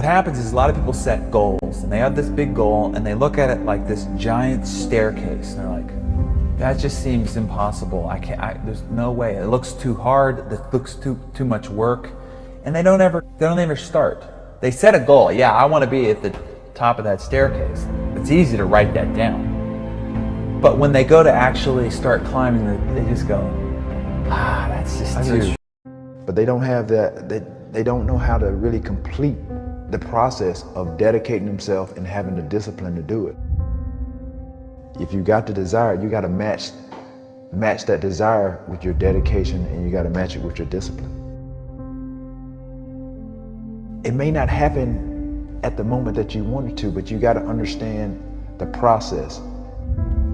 What happens is a lot of people set goals, and they have this big goal, and they look at it like this giant staircase, and they're like, that just seems impossible. There's no way. It looks too hard. It looks too much work, and they don't ever start. They set a goal. Yeah, I want to be at the top of that staircase. It's easy to write that down, but when they go to actually start climbing, they just go, that's just too. But they don't have that. They don't know how to really complete the process of dedicating themselves and having the discipline to do it. If you got the desire, you got to match that desire with your dedication, and you got to match it with your discipline. It may not happen at the moment that you want it to, but you got to understand the process.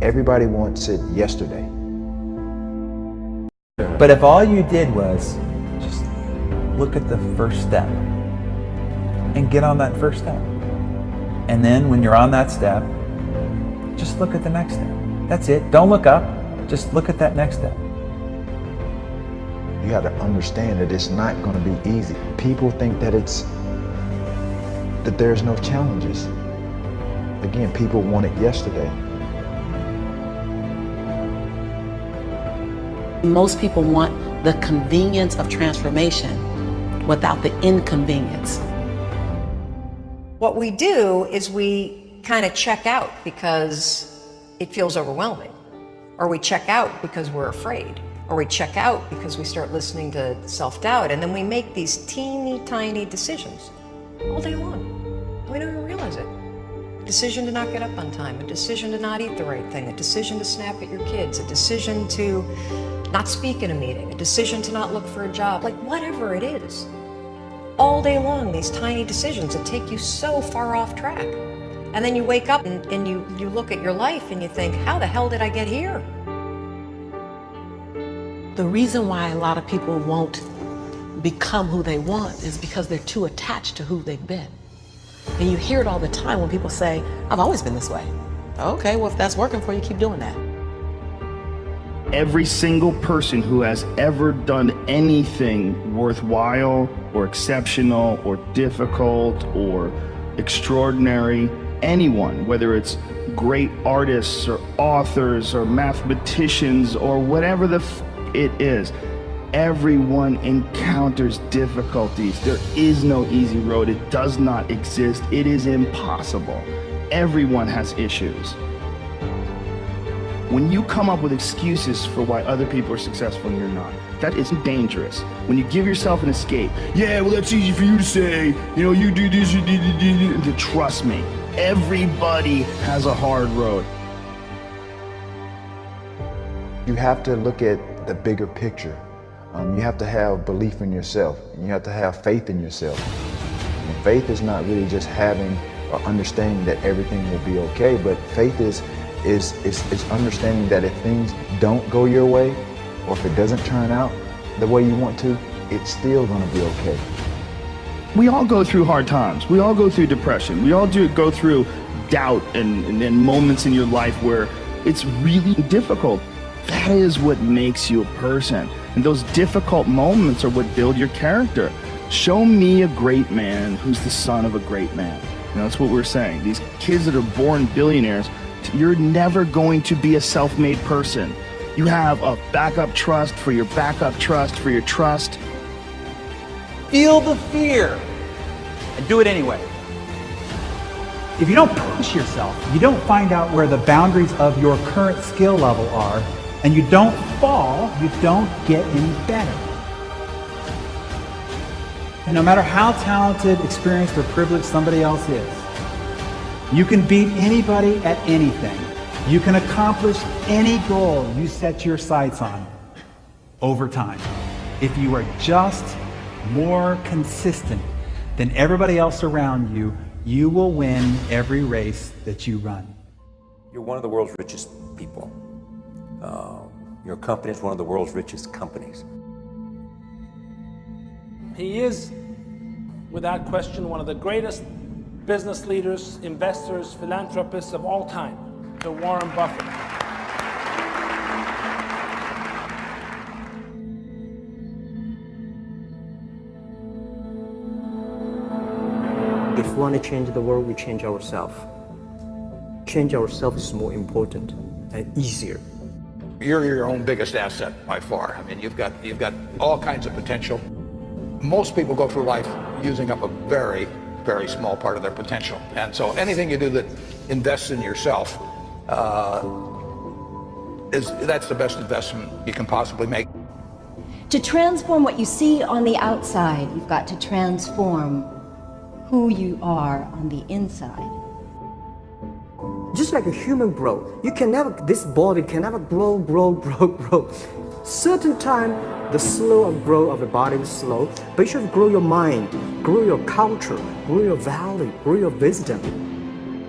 Everybody wants it yesterday. But if all you did was just look at the first step and get on that first step, and then when you're on that step, just look at the next step. That's it. Don't look up. Just look at that next step. You got to understand that it's not going to be easy. People think that there's no challenges. Again, people want it yesterday. Most people want the convenience of transformation without the inconvenience. What we do is we kind of check out because it feels overwhelming, or we check out because we're afraid, or we check out because we start listening to self-doubt, and then we make these teeny tiny decisions all day long. We don't even realize it. A decision to not get up on time, a decision to not eat the right thing, a decision to snap at your kids, a decision to not speak in a meeting, a decision to not look for a job, like whatever it is. All day long, these tiny decisions that take you so far off track. And then you wake up and you look at your life and you think, how the hell did I get here? The reason why a lot of people won't become who they want is because they're too attached to who they've been. And you hear it all the time when people say, I've always been this way. Okay, well, if that's working for you, keep doing that. Every single person who has ever done anything worthwhile or exceptional or difficult or extraordinary, anyone, whether it's great artists or authors or mathematicians or whatever it is, everyone encounters difficulties. There is no easy road. It does not exist. It is impossible. Everyone has issues. When you come up with excuses for why other people are successful and you're not, that is dangerous. When you give yourself an escape, yeah, well, that's easy for you to say, you know, you do this, you do, to trust me, everybody has a hard road. You have to look at the bigger picture. You have to have belief in yourself. You have to have faith in yourself. And faith is not really just having or understanding that everything will be okay, but faith is understanding that if things don't go your way, or if it doesn't turn out the way you want to, it's still going to be okay. We all go through hard times. We all go through depression. We all go through doubt and moments in your life where it's really difficult. That is what makes you a person. And those difficult moments are what build your character. Show me a great man who's the son of a great man. You know, that's what we're saying. These kids that are born billionaires, you're never going to be a self-made person. You have a backup trust for your backup trust for your trust. Feel the fear and do it anyway. If you don't push yourself, you don't find out where the boundaries of your current skill level are, and you don't fall, you don't get any better. No matter how talented, experienced, or privileged somebody else is, you can beat anybody at anything. You can accomplish any goal you set your sights on over time. If you are just more consistent than everybody else around you, you will win every race that you run. You're one of the world's richest people. Your company is one of the world's richest companies. He is, without question, one of the greatest business leaders, investors, philanthropists of all time, to Warren Buffett. The want to change the world, we change ourselves. Change ourselves is more important and easier. You're your own biggest asset by far. I mean, you've got all kinds of potential. Most people go through life using up a very, very small part of their potential. And so anything you do that invests in yourself, that's the best investment you can possibly make. To transform what you see on the outside, you've got to transform who you are on the inside. Just like a human grow, this body can never grow. Certain time, the slow of growth of the body is slow, but you should grow your mind, grow your culture, grow your value, grow your wisdom.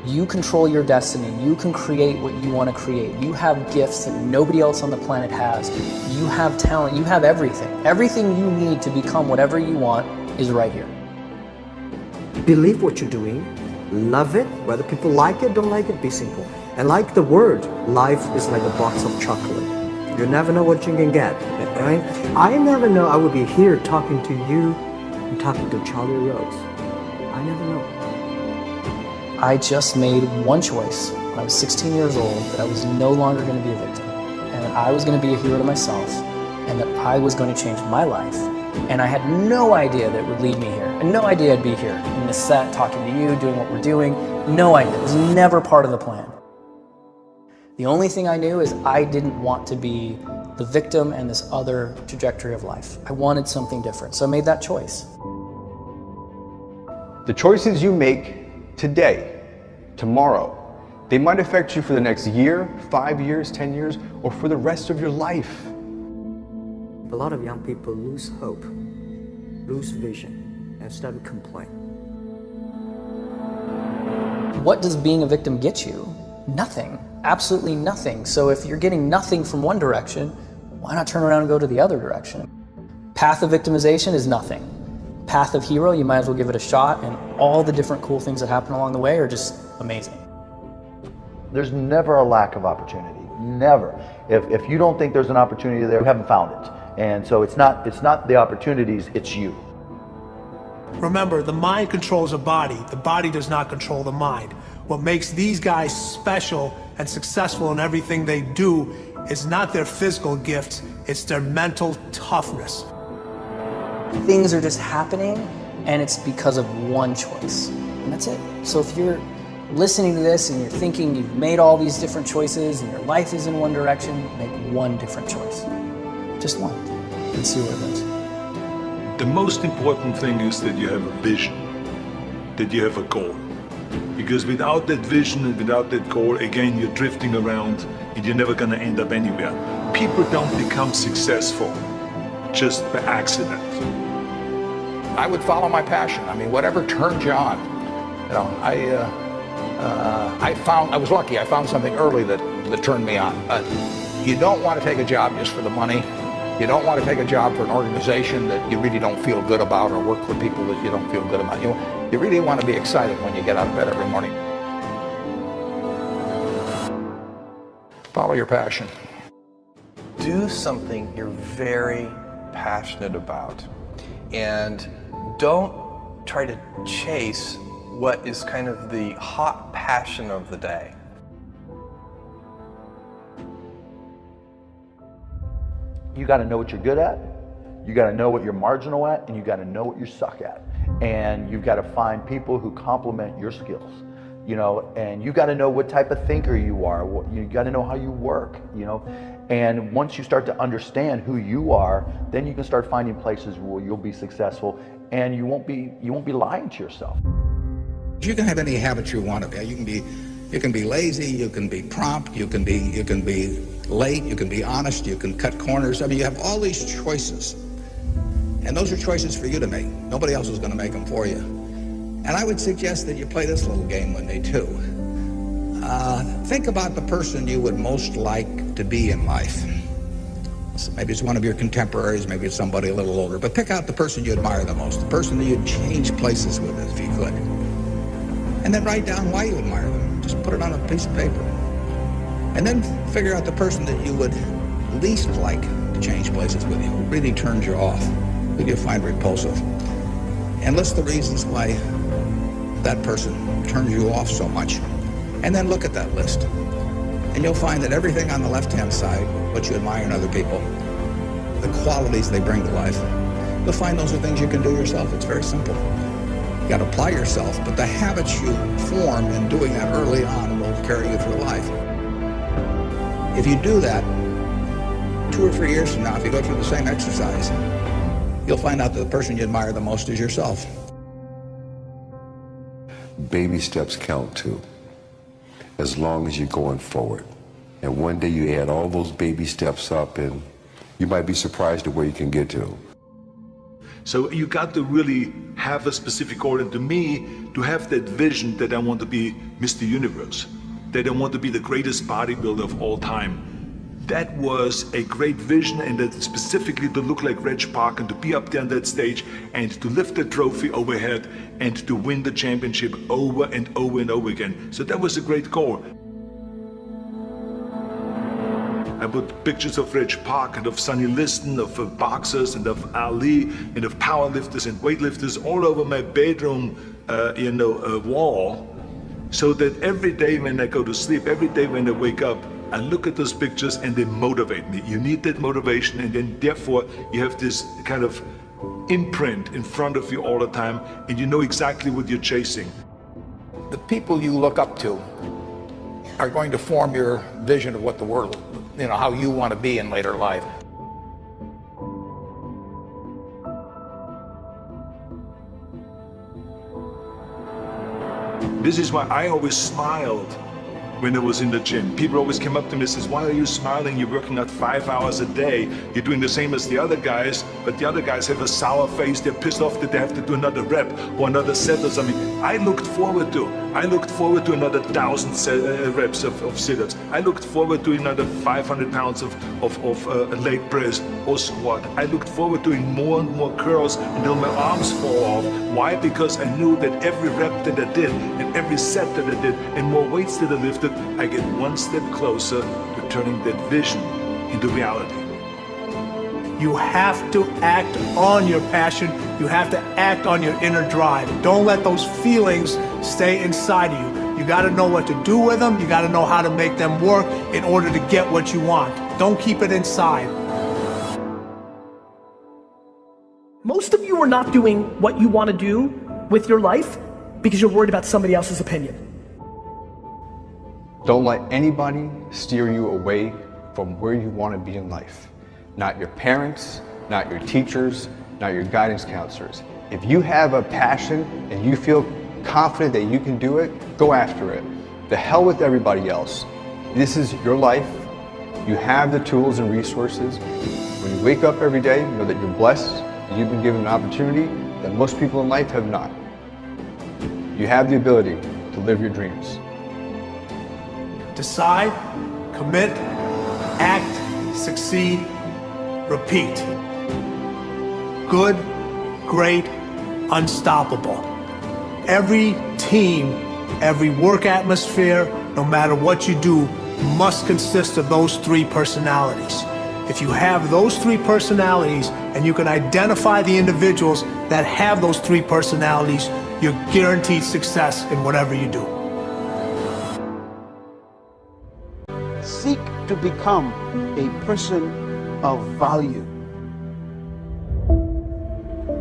You control your destiny. You can create what you want to create. You have gifts that nobody else on the planet has. You have talent. You have everything. Everything you need to become whatever you want is right here. Believe what you're doing. Love it. Whether people like it, don't like it, be simple. And like the word, life is like a box of chocolate. You never know what you can get. Right? I never know I would be here talking to you and talking to Charlie Rose. I never know. I just made one choice when I was 16 years old that I was no longer going to be a victim, and that I was going to be a hero to myself, and that I was going to change my life. And I had no idea that it would lead me here, and no idea I'd be here in the set, talking to you, doing what we're doing. No idea. It was never part of the plan. The only thing I knew is I didn't want to be the victim and this other trajectory of life. I wanted something different, so I made that choice. The choices you make today, tomorrow, they might affect you for the next year, 5 years, 10 years, or for the rest of your life. A lot of young people lose hope, lose vision, and start to complain. What does being a victim get you? Nothing. Absolutely nothing. So if you're getting nothing from one direction, why not turn around and go to the other direction? Path of victimization is nothing. Path of hero, you might as well give it a shot, and all the different cool things that happen along the way are just amazing. There's never a lack of opportunity, never. If you don't think there's an opportunity there, you haven't found it. And so it's not the opportunities, it's you. Remember, the mind controls the body does not control the mind. What makes these guys special and successful in everything they do is not their physical gifts, it's their mental toughness. Things are just happening, and it's because of one choice, and that's it. So if you're listening to this and you're thinking you've made all these different choices and your life is in one direction, make one different choice. Just one, and see where it goes. The most important thing is that you have a vision, that you have a goal. Because without that vision and without that goal, again, you're drifting around and you're never gonna end up anywhere. People don't become successful just by accident. I would follow my passion. I mean, whatever turns you on. You know, I was lucky. I found something early that turned me on. You don't want to take a job just for the money. You don't want to take a job for an organization that you really don't feel good about, or work for people that you don't feel good about. You really want to be excited when you get out of bed every morning. Follow your passion. Do something you're very passionate about, and don't try to chase what is kind of the hot passion of the day. You got to know what you're good at, you got to know what you're marginal at, and you got to know what you suck at. And you've got to find people who complement your skills, you know, and you got to know what type of thinker you are. You got to know how you work, you know. And once you start to understand who you are, then you can start finding places where you'll be successful, and you won't be lying to yourself. You can have any habit you want to be. You can be lazy, you can be prompt, you can be late, you can be honest, you can cut corners. I mean, you have all these choices. And those are choices for you to make. Nobody else is going to make them for you. And I would suggest that you play this little game one day too. Think about the person you would most like to be in life. So maybe it's one of your contemporaries, maybe it's somebody a little older, but pick out the person you admire the most, the person that you'd change places with if you could. And then write down why you admire them. Just put it on a piece of paper. And then figure out the person that you would least like to change places with you, who really turns you off, who you find repulsive. And list the reasons why that person turns you off so much. And then look at that list. And you'll find that everything on the left-hand side, what you admire in other people, the qualities they bring to life, you'll find those are things you can do yourself. It's very simple. You got to apply yourself, but the habits you form in doing that early on will carry you through life. If you do that, 2 or 3 years from now, if you go through the same exercise, you'll find out that the person you admire the most is yourself. Baby steps count too, as long as you're going forward. And one day you add all those baby steps up and you might be surprised at where you can get to. So you got to really have a specific goal, and to me, to have that vision that I want to be Mr. Universe, that I want to be the greatest bodybuilder of all time. That was a great vision, and that specifically to look like Reg Park and to be up there on that stage and to lift the trophy overhead and to win the championship over and over and over again. So that was a great goal. I put pictures of Reg Park and of Sonny Liston, of boxers and of Ali and of powerlifters and weightlifters all over my bedroom wall, so that every day when I go to sleep, every day when I wake up, I look at those pictures and they motivate me. You need that motivation, and then therefore you have this kind of imprint in front of you all the time, and you know exactly what you're chasing. The people you look up to are going to form your vision of what the world, how you want to be in later life. This is why I always smiled when I was in the gym. People always came up to me and says, why are you smiling? You're working out 5 hours a day. You're doing the same as the other guys, but the other guys have a sour face. They're pissed off that they have to do another rep or another set or something. I looked forward to another 1,000 reps of sit-ups. I looked forward to another 500 pounds of leg press or squat. I looked forward to doing more and more curls until my arms fall off. Why? Because I knew that every rep that I did and every set that I did and more weights that I lifted, I get one step closer to turning that vision into reality. You have to act on your passion. You have to act on your inner drive. Don't let those feelings stay inside of you. You got to know what to do with them. You got to know how to make them work in order to get what you want. Don't keep it inside. Most of you are not doing what you want to do with your life because you're worried about somebody else's opinion. Don't let anybody steer you away from where you want to be in life. Not your parents, not your teachers, not your guidance counselors. If you have a passion and you feel confident that you can do it, go after it. The hell with everybody else. This is your life. You have the tools and resources. When you wake up every day, know that you're blessed, that you've been given an opportunity that most people in life have not. You have the ability to live your dreams. Decide, commit, act, succeed, repeat. Good, great, unstoppable. Every team, every work atmosphere, no matter what you do, must consist of those 3 personalities. If you have those 3 personalities and you can identify the individuals that have those 3 personalities, you're guaranteed success in whatever you do. Seek to become a person of value.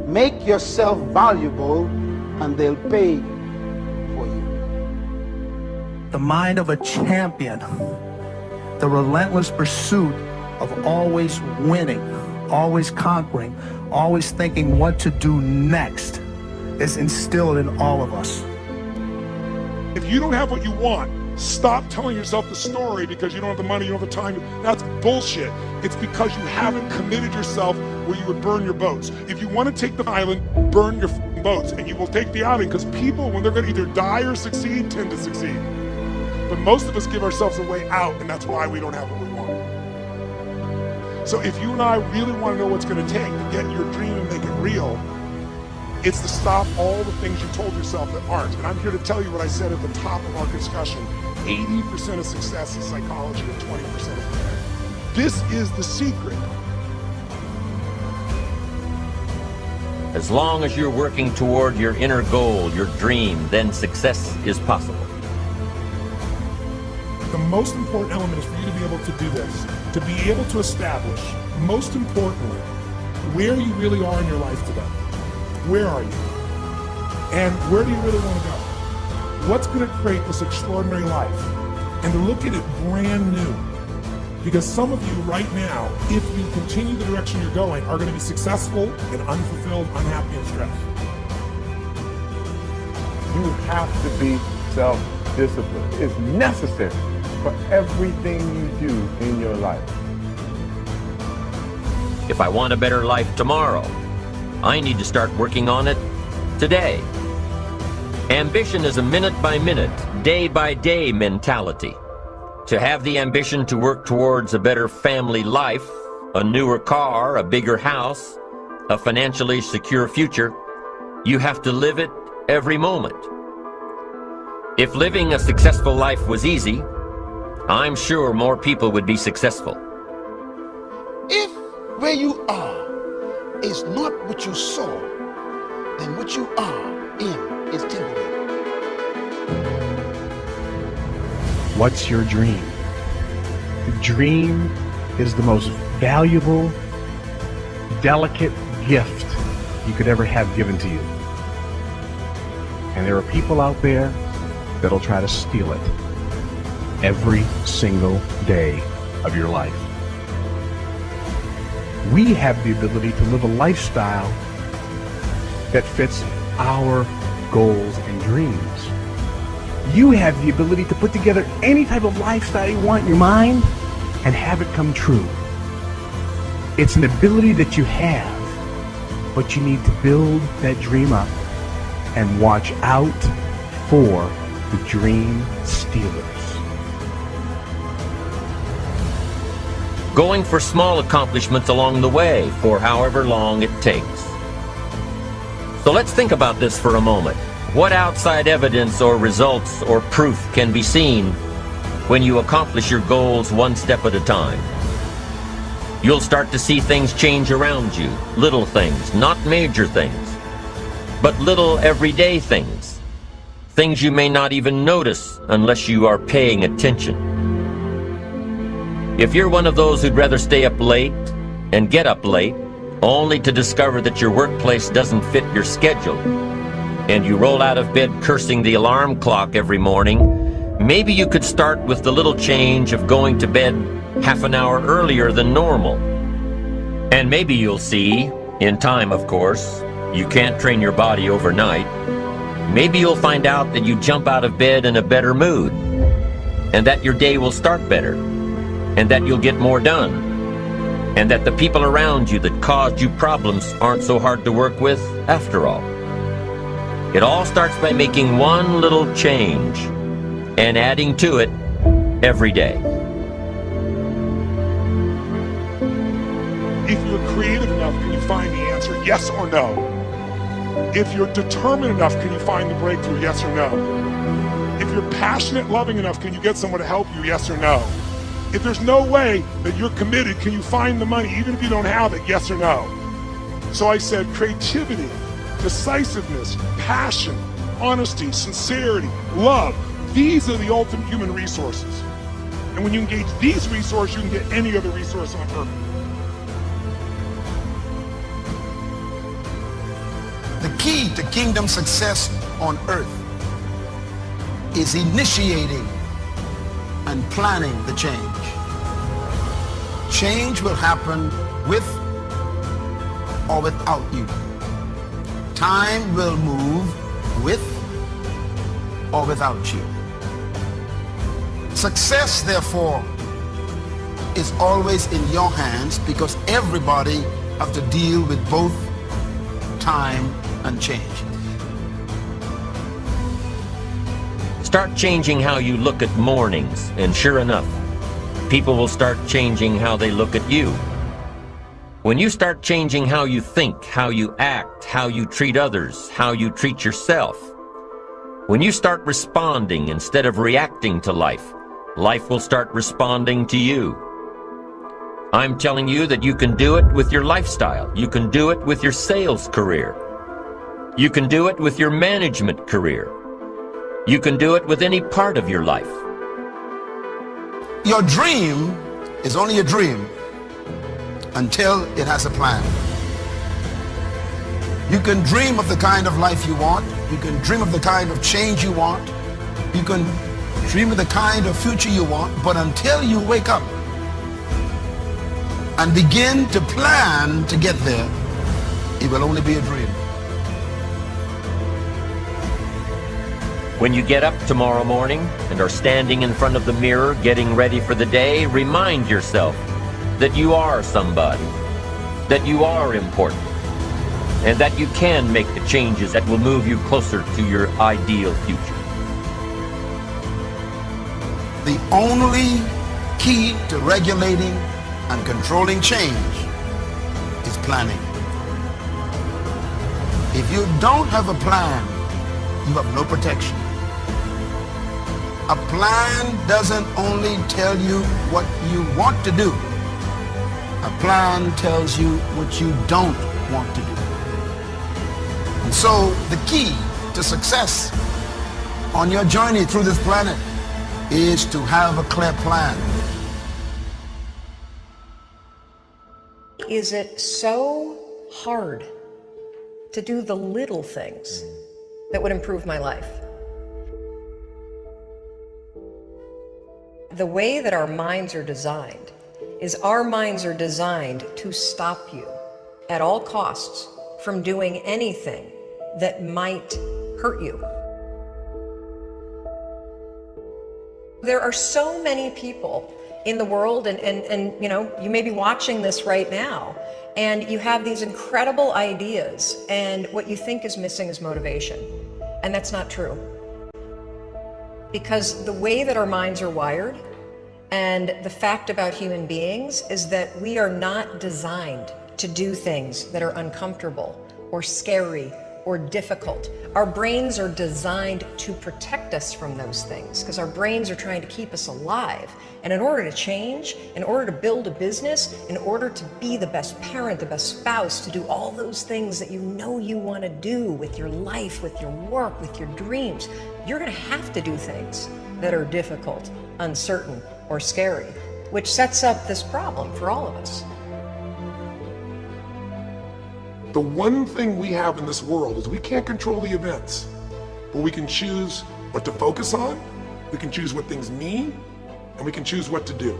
Make yourself valuable and they'll pay for you. The mind of a champion, the relentless pursuit of always winning, always conquering, always thinking what to do next is instilled in all of us. If you don't have what you want, stop telling yourself the story because you don't have the money, you don't have the time. That's bullshit. It's because you haven't committed yourself where you would burn your boats. If you want to take the island, burn your boats, and you will take the island, because people, when they're going to either die or succeed, tend to succeed. But most of us give ourselves a way out, and that's why we don't have what we want. So if you and I really want to know what's going to take to get your dream and make it real, it's to stop all the things you told yourself that aren't. And I'm here to tell you what I said at the top of our discussion. 80% of success is psychology and 20% is there. This is the secret. As long as you're working toward your inner goal, your dream, then success is possible. The most important element is for you to be able to do this, to be able to establish, most importantly, where you really are in your life today. Where are you? And where do you really want to go? What's going to create this extraordinary life? And to look at it brand new. Because some of you right now, if you continue the direction you're going, are going to be successful and unfulfilled, unhappy, and stressed. You have to be self-disciplined. It's necessary for everything you do in your life. If I want a better life tomorrow, I need to start working on it today. Ambition is a minute-by-minute, day-by-day mentality. To have the ambition to work towards a better family life, a newer car, a bigger house, a financially secure future, you have to live it every moment. If living a successful life was easy, I'm sure more people would be successful. If where you are is not what you saw, then what you are in is temporary. What's your dream? The dream is the most valuable, delicate gift you could ever have given to you. And there are people out there that'll try to steal it every single day of your life. We have the ability to live a lifestyle that fits our goals and dreams. You have the ability to put together any type of lifestyle you want in your mind and have it come true. It's an ability that you have, but you need to build that dream up and watch out for the dream stealers. Going for small accomplishments along the way for however long it takes. So let's think about this for a moment. What outside evidence or results or proof can be seen when you accomplish your goals one step at a time? You'll start to see things change around you, little things, not major things, but little everyday things, things you may not even notice unless you are paying attention. If you're one of those who'd rather stay up late and get up late, only to discover that your workplace doesn't fit your schedule, and you roll out of bed cursing the alarm clock every morning, maybe you could start with the little change of going to bed half an hour earlier than normal. And maybe you'll see, in time of course, you can't train your body overnight, maybe you'll find out that you jump out of bed in a better mood, and that your day will start better, and that you'll get more done, and that the people around you that caused you problems aren't so hard to work with after all. It all starts by making one little change and adding to it every day. If you're creative enough, can you find the answer, yes or no? If you're determined enough, can you find the breakthrough, yes or no? If you're passionate, loving enough, can you get someone to help you, yes or no? If there's no way that you're committed, can you find the money, even if you don't have it, yes or no? So I said creativity, decisiveness, passion, honesty, sincerity, love. These are the ultimate human resources. And when you engage these resources, you can get any other resource on earth. The key to kingdom success on earth is initiating and planning the change. Change will happen with or without you. Time will move with or without you. Success, therefore, is always in your hands because everybody have to deal with both time and change. Start changing how you look at mornings, and sure enough, people will start changing how they look at you. When you start changing how you think, how you act, how you treat others, how you treat yourself, when you start responding instead of reacting to life, life will start responding to you. I'm telling you that you can do it with your lifestyle. You can do it with your sales career. You can do it with your management career. You can do it with any part of your life. Your dream is only a dream until it has a plan. You can dream of the kind of life you want. You can dream of the kind of change you want. You can dream of the kind of future you want, but until you wake up and begin to plan to get there, it will only be a dream. When you get up tomorrow morning and are standing in front of the mirror getting ready for the day, remind yourself that you are somebody, that you are important, and that you can make the changes that will move you closer to your ideal future. The only key to regulating and controlling change is planning. If you don't have a plan, you have no protection. A plan doesn't only tell you what you want to do. A plan tells you what you don't want to do. And so the key to success on your journey through this planet is to have a clear plan. Is it so hard to do the little things that would improve my life? The way that our minds are designed is our minds are designed to stop you at all costs from doing anything that might hurt you. There are so many people in the world, and you know, you may be watching this right now, and you have these incredible ideas, and what you think is missing is motivation. And that's not true. Because the way that our minds are wired, and the fact about human beings is that we are not designed to do things that are uncomfortable or scary or difficult. Our brains are designed to protect us from those things because our brains are trying to keep us alive. And in order to change, in order to build a business, in order to be the best parent, the best spouse, to do all those things that you know you want to do with your life, with your work, with your dreams, you're going to have to do things that are difficult, uncertain, or scary, which sets up this problem for all of us. The one thing we have in this world is we can't control the events, but we can choose what to focus on, we can choose what things mean, and we can choose what to do.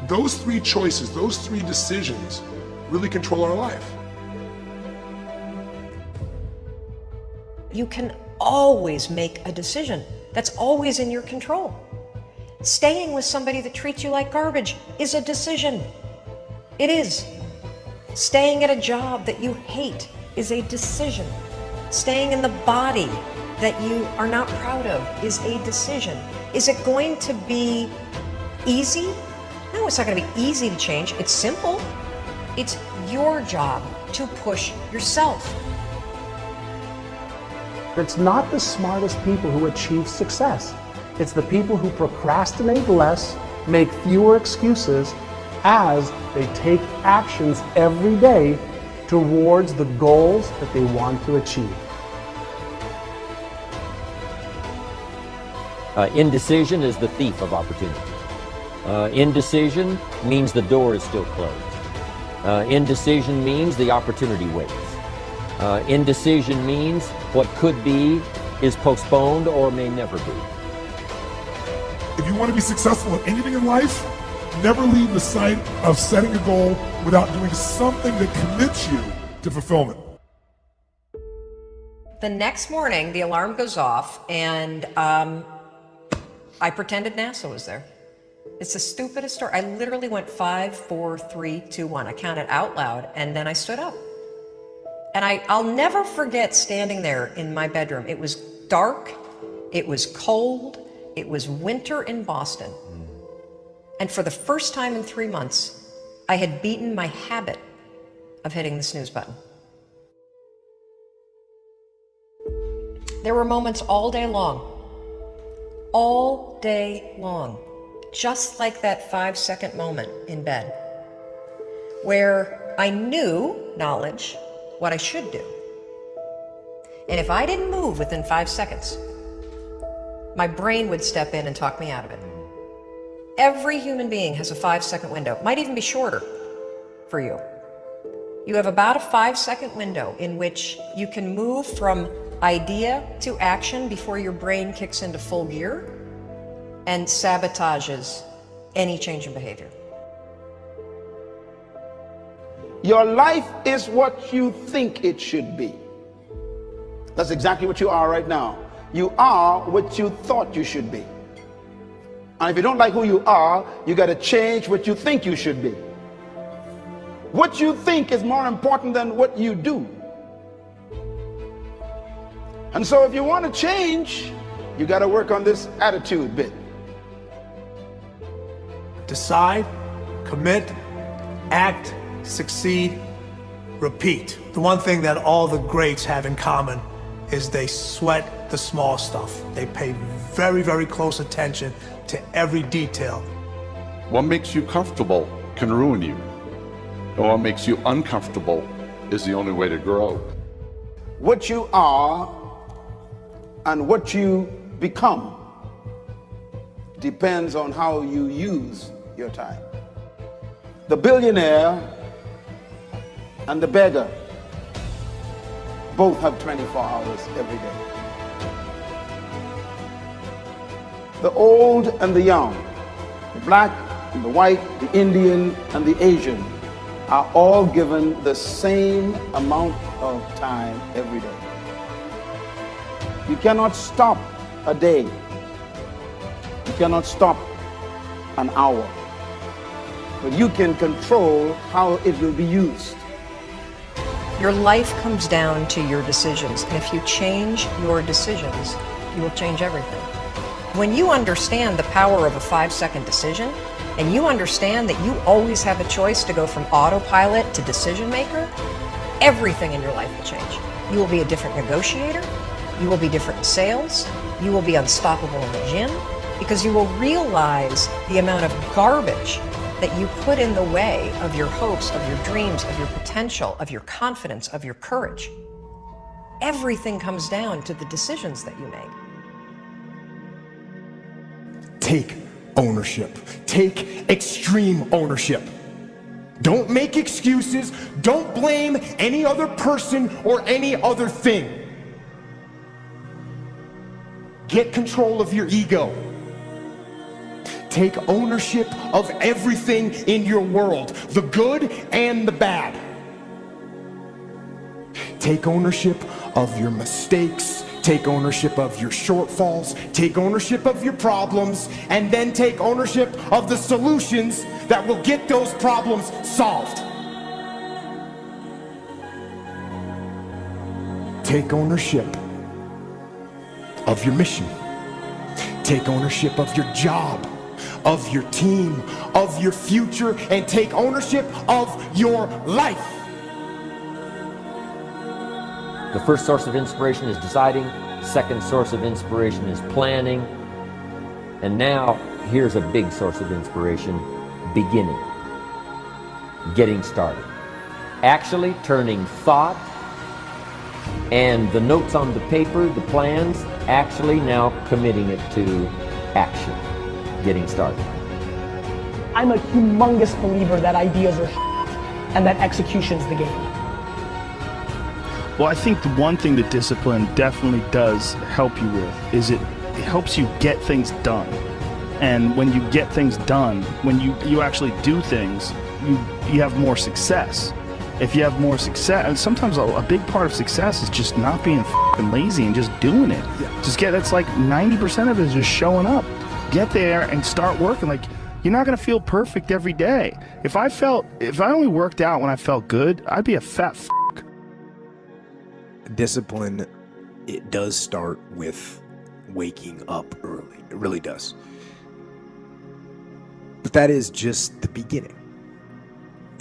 Those three choices, those three decisions really control our life. You can always make a decision. That's always in your control. Staying with somebody that treats you like garbage is a decision. It is. Staying at a job that you hate is a decision. Staying in the body that you are not proud of is a decision. Is it going to be easy? No, it's not going to be easy to change. It's simple. It's your job to push yourself. It's not the smartest people who achieve success. It's the people who procrastinate less, make fewer excuses, as they take actions every day towards the goals that they want to achieve. Indecision is the thief of opportunity. Indecision means the door is still closed. Indecision means the opportunity waits. Indecision means what could be is postponed or may never be. If you want to be successful in anything in life, never leave the sight of setting a goal without doing something that commits you to fulfillment. The next morning, the alarm goes off, and I pretended NASA was there. It's the stupidest story. I literally went 5, 4, 3, 2, 1. I counted out loud, and then I stood up. And I'll never forget standing there in my bedroom. It was dark, it was cold, it was winter in Boston. And for the first time in 3 months, I had beaten my habit of hitting the snooze button. There were moments all day long, just like that 5-second moment in bed, where I knew, knowledge, what I should do. And if I didn't move within 5 seconds, my brain would step in and talk me out of it. Every human being has a 5-second window. It might even be shorter for you. You have about a 5-second window in which you can move from idea to action before your brain kicks into full gear and sabotages any change in behavior. Your life is what you think it should be. That's exactly what you are right now. You are what you thought you should be. And if you don't like who you are, you got to change what you think you should be. What you think is more important than what you do. And so if you want to change, you got to work on this attitude bit. Decide, commit, act, succeed, repeat. The one thing that all the greats have in common is they sweat the small stuff. They pay very, very close attention to every detail. What makes you comfortable can ruin you. And what makes you uncomfortable is the only way to grow. What you are and what you become depends on how you use your time. The billionaire and the beggar both have 24 hours every day. The old and the young, the black and the white, the Indian and the Asian are all given the same amount of time every day. You cannot stop a day. You cannot stop an hour. But you can control how it will be used. Your life comes down to your decisions, and if you change your decisions, you will change everything. When you understand the power of a 5-second decision, and you understand that you always have a choice to go from autopilot to decision maker, everything in your life will change. You will be a different negotiator, you will be different in sales, you will be unstoppable in the gym, because you will realize the amount of garbage that you put in the way of your hopes, of your dreams, of your potential, of your confidence, of your courage. Everything comes down to the decisions that you make. Take ownership. Take extreme ownership. Don't make excuses. Don't blame any other person or any other thing. Get control of your ego. Take ownership of everything in your world, the good and the bad. Take ownership of your mistakes. Take ownership of your shortfalls. Take ownership of your problems. And then take ownership of the solutions that will get those problems solved. Take ownership of your mission. Take ownership of your job, of your team, of your future, and take ownership of your life. The first source of inspiration is deciding. Second source of inspiration is planning. And now, here's a big source of inspiration, beginning. Getting started. Actually turning thought and the notes on the paper, the plans, actually now committing it to action. Getting started. I'm a humongous believer that ideas are and that execution's the game. Well, I think the one thing that discipline definitely does help you with is it helps you get things done. And when you get things done, when you actually do things, you have more success. If you have more success, and sometimes a big part of success is just not being f***ing lazy and just doing it. Yeah. That's like 90% of it is just showing up. Get there and start working. Like, you're not gonna feel perfect every day. If I only worked out when I felt good, I'd be a fat f***. Discipline, it does start with waking up early. It really does. But that is just the beginning.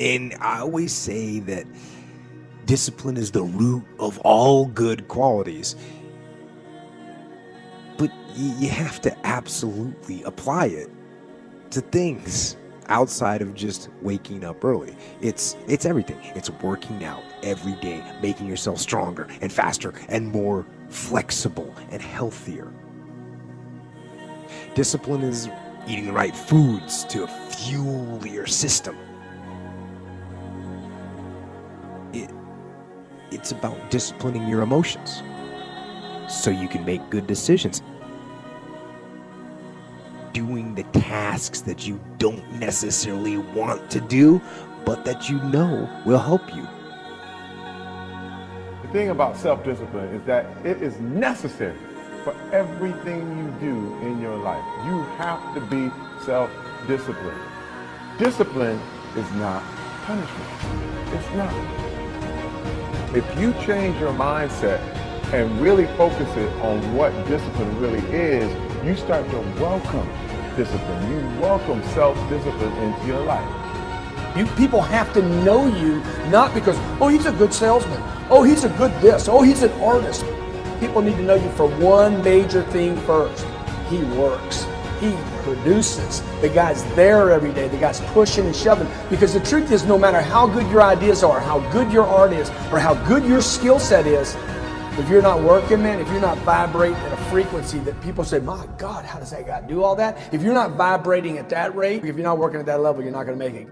And I always say that discipline is the root of all good qualities. But you have to absolutely apply it to things. outside of just waking up early. It's everything. It's working out every day, making yourself stronger and faster and more flexible and healthier. Discipline is eating the right foods to fuel your system. It's about disciplining your emotions so you can make good decisions. Doing the tasks that you don't necessarily want to do, but that you know will help you. The thing about self-discipline is that it is necessary for everything you do in your life. You have to be self-disciplined. Discipline is not punishment. It's not. If you change your mindset and really focus it on what discipline really is, you start to welcome discipline. You welcome self-discipline into your life. People have to know you, not because, oh, he's a good salesman. Oh, he's a good this. Oh, he's an artist. People need to know you for one major thing first. He works. He produces. The guy's there every day. The guy's pushing and shoving. Because the truth is, no matter how good your ideas are, how good your art is, or how good your skill set is, if you're not working, man, if you're not vibrating at a frequency that people say, my God, how does that guy do all that? If you're not vibrating at that rate, if you're not working at that level, you're not going to make it.